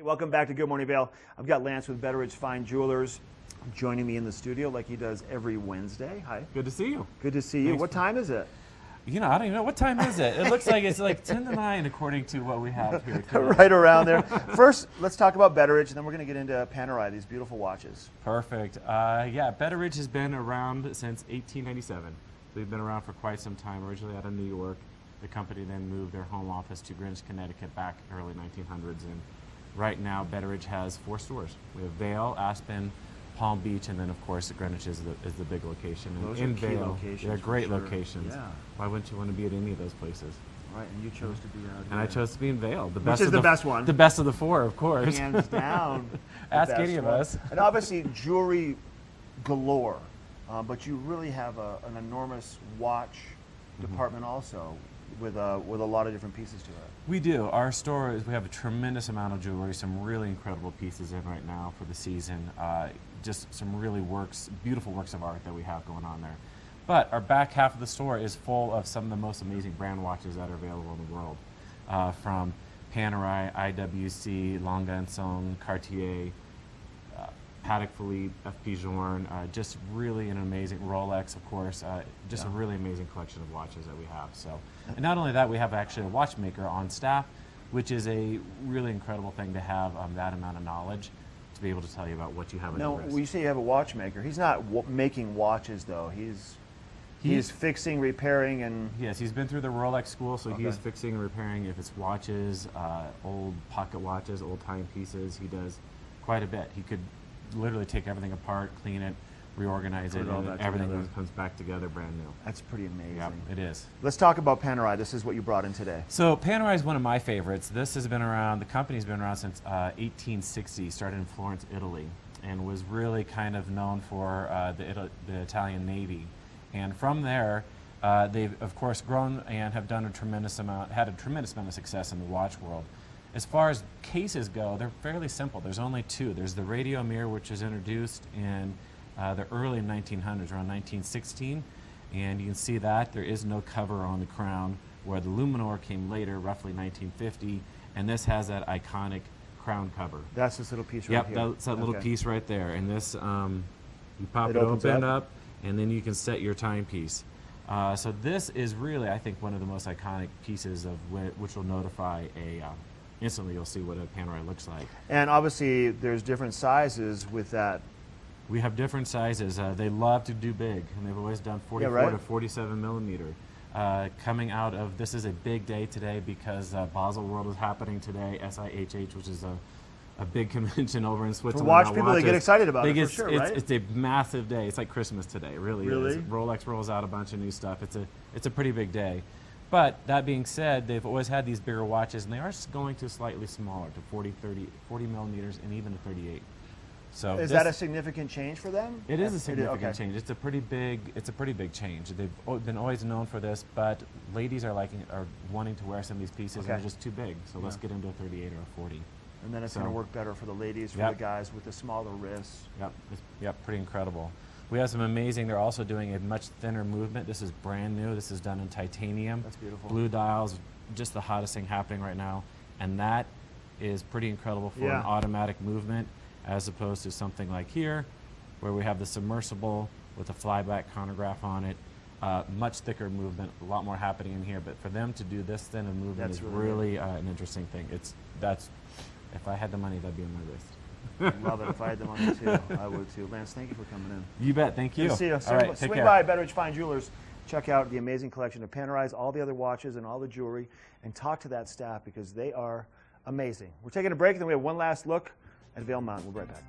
Hey, welcome back to Good Morning Vail. I've got Lance with Betteridge Fine Jewelers joining me in the studio like he does every Wednesday. Hi. Good to see you. Good to see you. What time is it? You know, I don't even know. What time is it? It looks like it's like 10 to 9 according to what we have here today. Right around there. First, let's talk about Betteridge, and then we're going to get into Panerai, these beautiful watches. Perfect. Yeah, Betteridge has been around since 1897. We've been around for quite some time, originally out of New York. The company then moved their home office to Greenwich, Connecticut back early 1900s. And right now, Betteridge has 4 stores. We have Vail, Aspen, Palm Beach, and then of course Greenwich is the big location. Those in are key Vail, locations. they're great for sure. locations. Yeah. Why wouldn't you want to be at any of those places? Right, and you chose to be out And I chose to be in Vail. The Which best is of the best one. The best of the 4, of course. Hands down. the Ask best any of one. us. And obviously jewelry galore, but you really have an enormous watch department also with a lot of different pieces to it. We do. Our store we have a tremendous amount of jewelry, some really incredible pieces in right now for the season. Just some really beautiful works of art that we have going on there. But our back half of the store is full of some of the most amazing brand watches that are available in the world. From Panerai, IWC, Lange & Söhne, Cartier, Patek Philippe, FP Journe, just really an amazing Rolex, of course, just a really amazing collection of watches that we have. So, and not only that, we have actually a watchmaker on staff, which is a really incredible thing to have that amount of knowledge to be able to tell you about what you have on your wrist. When you say you have a watchmaker, he's not making watches though. He's fixing, repairing, and yes, he's been through the Rolex school, so he's fixing and repairing if it's watches, old pocket watches, old timepieces. He does quite a bit. He could literally take everything apart, clean it, reorganize it, and everything comes back together brand new. That's pretty amazing. Yeah, it is. Let's talk about Panerai. This is what you brought in today. So Panerai is one of my favorites. This has been around, the company's been around since 1860, started in Florence, Italy, and was really kind of known for the Italian Navy. And from there, they've of course grown and have done had a tremendous amount of success in the watch world. As far as cases go, they're fairly simple. There's only 2. There's the radio mirror, which was introduced in the early 1900s, around 1916. And you can see that there is no cover on the crown, where the Luminor came later, roughly 1950. And this has that iconic crown cover. That's this little piece right here. Yep, that's that little piece right there. And this, you pop it opens open up, and then you can set your timepiece. So this is really, I think, one of the most iconic pieces of which will notify instantly you'll see what a Panerai looks like. And obviously there's different sizes with that. We have different sizes. They love to do big, and they've always done 44 to 47 millimeter. Coming out of, this is a big day today because Basel World is happening today, SIHH, which is a big convention over in Switzerland. For watch people, they get excited about it, for sure, right? It's a massive day. It's like Christmas today, really. Really? Rolex rolls out a bunch of new stuff. It's a pretty big day. But that being said, they've always had these bigger watches, and they are going to slightly smaller, to 40 millimeters, and even a 38. So is that a significant change for them? It is a significant change. It's a pretty big change. They've been always known for this, but ladies are wanting to wear some of these pieces, and they're just too big. So let's get into a 38 or a 40. And then it's going to work better for the ladies, for the guys with the smaller wrists. Yep, pretty incredible. We have some amazing, they're also doing a much thinner movement. This is brand new. This is done in titanium. That's beautiful. Blue dials, just the hottest thing happening right now. And that is pretty incredible for an automatic movement, as opposed to something like here, where we have the submersible with a flyback chronograph on it. Much thicker movement, a lot more happening in here. But for them to do this thin a movement is really an interesting thing. If I had the money, that'd be on my wrist. I love it. If I had the money too, I would too. Lance, thank you for coming in. You bet. Thank you. Good to see you. All right, swing by Betteridge Fine Jewelers. Check out the amazing collection of Panerais, all the other watches, and all the jewelry, and talk to that staff because they are amazing. We're taking a break, and then we have one last look at Vail Mountain. We'll be right back.